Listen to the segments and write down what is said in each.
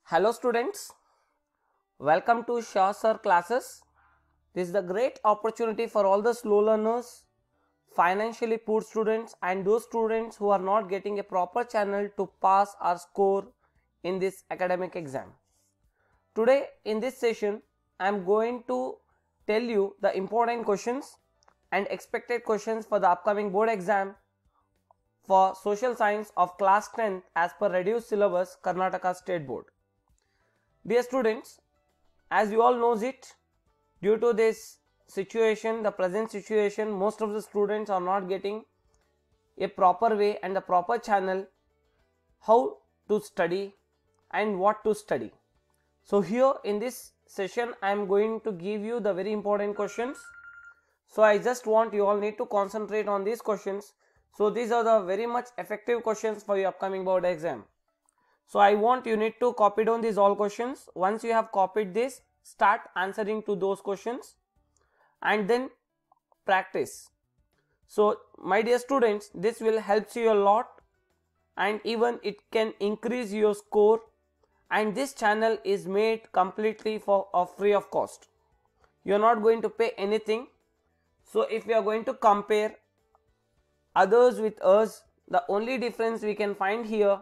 Hello students, welcome to Shah Sir classes. This is a great opportunity for all the slow learners, financially poor students and those students who are not getting a proper channel to pass or score in this academic exam. Today in this session, I am going to tell you the important questions and expected questions for the upcoming board exam for social science of class 10th as per reduced syllabus Karnataka State Board. Dear students, as you all knows it, due to this situation, the present situation, most of the students are not getting a proper way and a proper channel how to study and what to study. So here in this session, I am going to give you the very important questions. So I just want you all need to concentrate on these questions. So these are the very much effective questions for your upcoming board exam. So I want you need to copy down these all questions. Once you have copied this, start answering to those questions and then practice. So my dear students, this will help you a lot and even it can increase your score, and this channel is made completely free of cost. You are not going to pay anything. So if we are going to compare others with us, the only difference we can find here,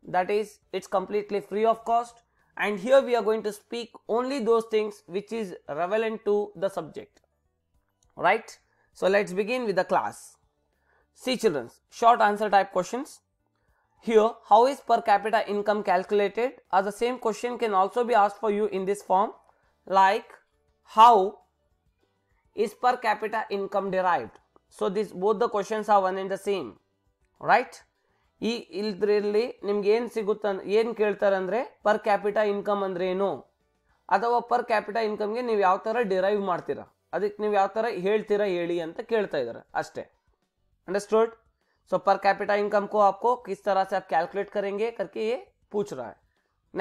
that is it's completely free of cost, and here we are going to speak only those things which is relevant to the subject, right? So let's begin with the class. See children, short answer type questions. Here, how is per capita income calculated? Or the same question can also be asked for you in this form, like how is per capita income derived? So this both the questions are one and the same, right? ಇದರಲ್ಲಿ ನಿಮ್ಗೆ ಏನು ಸಿಗುತ್ತೆ ಏನು ಕೇಳ್ತಾರೆ ಅಂದರೆ per capita income ಅಂದ್ರೆ ಏನು ಅಥವಾ ಪರ್ ಕ್ಯಾಪಿಟಾ ಇನ್ಕಮ್ಗೆ ನೀವು ಯಾವ ಥರ ಡಿರೈವ್ ಮಾಡ್ತೀರಾ, ಅದಕ್ಕೆ ನೀವು ಯಾವ ಥರ ಹೇಳ್ತೀರಾ ಹೇಳಿ ಅಂತ ಕೇಳ್ತಾ ಇದ್ದಾರೆ ಅಷ್ಟೇ. अंडरस्टूड? सो पर कैपिटा इनकम को आपको किस तरह से आप कैलकुलेट करेंगे करके ये पूछ रहा है.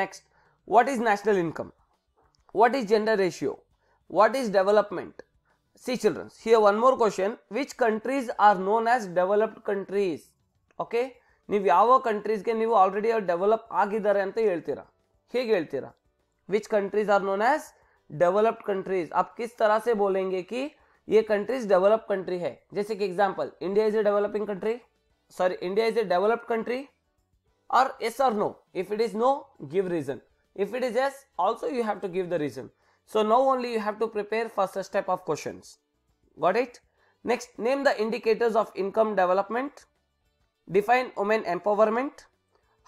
Next, what is national income, what is gender ratio, what is development. See children, here one more question, which countries are known as developed countries. Okay, ನೀವು ಯಾವ ಕಂಟ್ರೀಸ್ಗೆ ನೀವು ಆಲ್ರೆಡಿ ಡೆವಲಪ್ ಆಗಿದ್ದಾರೆ ಅಂತ ಹೇಳ್ತೀರಾ, ಹೇಗೆ ಹೇಳ್ತೀರಾ? Which countries are known as developed countries. आप किस तरह से बोलेंगे कि ये कंट्रीज डेवलप कंट्री है? जैसे कि example, India is a developing country, sorry India is a developed country, और yes or no. If it is no, give reason. If it is yes, also you have to give the reason. So now only you have to prepare for such type of questions. Got it? Next, name the indicators of income development. Define women empowerment.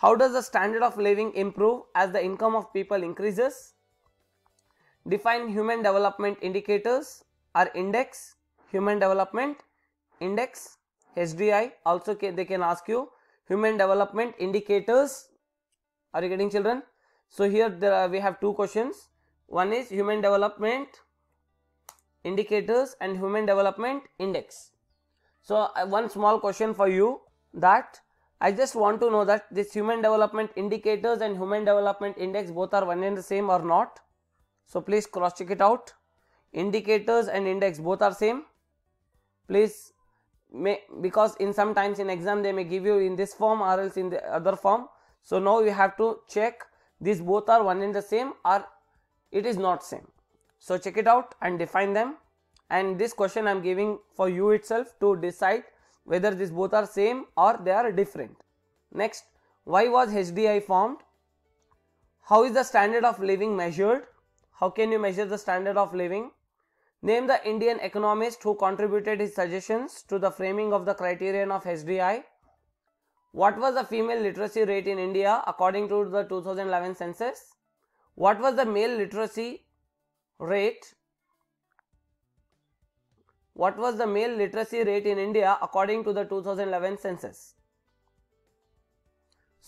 How does the standard of living improve as the income of people increases? Define human development indicators or index. Human development index, HDI. Also they can ask you human development indicators. Are you getting children? So here we have two questions. One is human development indicators and human development index. So one small question for you, that I just want to know that this human development indicators and human development index both are one and the same or not. So please cross check it out. Indicators and index both are same. Please, because in sometimes in exam they may give you in this form or else in the other form. So now you have to check these both are one and the same or it is not same. So check it out and define them, and this question I am giving for you itself to decide whether these both are same or they are different. Next, why was HDI formed? How is the standard of living measured? How can you measure the standard of living? Name the Indian economist who contributed his suggestions to the framing of the criterion of HDI. What was the female literacy rate in India according to the 2011 census? What was the male literacy rate? What was the male literacy rate in India according to the 2011 census?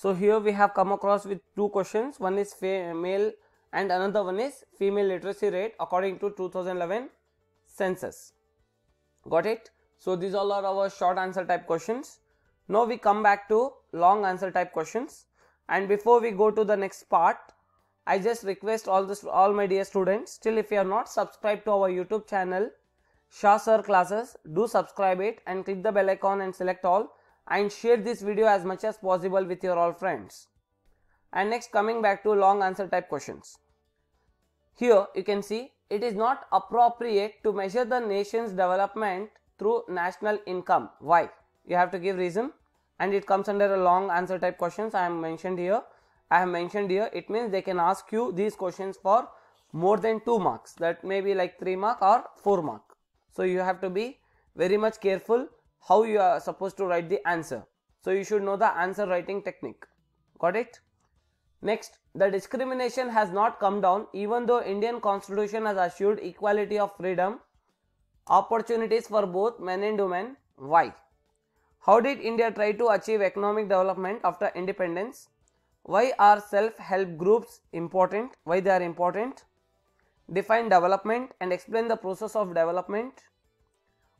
So here we have come across with two questions. One is male and another one is female literacy rate according to 2011 census. Got it? So these all are our short answer type questions. Now we come back to long answer type questions, and before we go to the next part, I just request all my dear students, still if you are not subscribed to our YouTube channel Shah Sir classes, do subscribe it and click the bell icon and select all, and share this video as much as possible with your all friends. And next, coming back to long answer type questions. Here you can see it is not appropriate to measure the nation's development through national income. Why? You have to give reason, and it comes under a long answer type questions. I have mentioned here. It means they can ask you these questions for more than 2 marks. That may be like 3 mark or 4 mark. So you have to be very much careful how you are supposed to write the answer. So you should know the answer writing technique. Got it? Next, the discrimination has not come down even though Indian Constitution has assured equality of freedom, opportunities for both men and women. Why? How did India try to achieve economic development after independence? Why are self-help groups important? Why they are important? Define development and explain the process of development.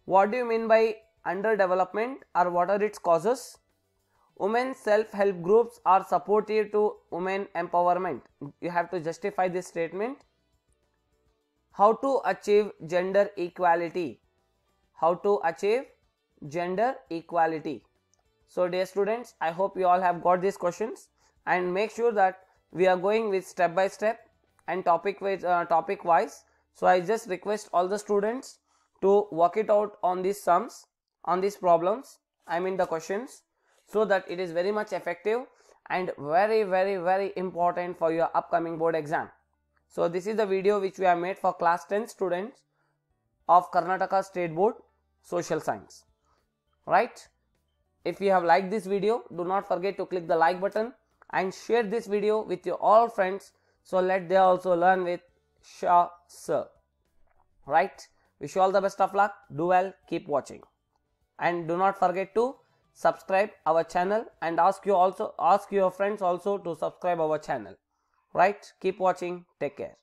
What do you mean by underdevelopment, or what are its causes? Women self-help groups are supportive to women empowerment. You have to justify this statement. How to achieve gender equality? How to achieve gender equality? So dear students, I hope you all have got these questions, and make sure that we are going with step by step and topic wise. So I just request all the students to work it out on these sums, on these problems, I mean the questions, so that it is very much effective and very important for your upcoming board exam. So this is the video which we have made for class 10 students of Karnataka State Board Social Science. Right? If you have liked this video, do not forget to click the like button and share this video with your all friends, so let they also learn with Shah Sir. Right? Wish you all the best of luck. Do well. Keep watching. And do not forget to subscribe our channel, and ask your friends also to subscribe our channel. Right? Keep watching. Take care.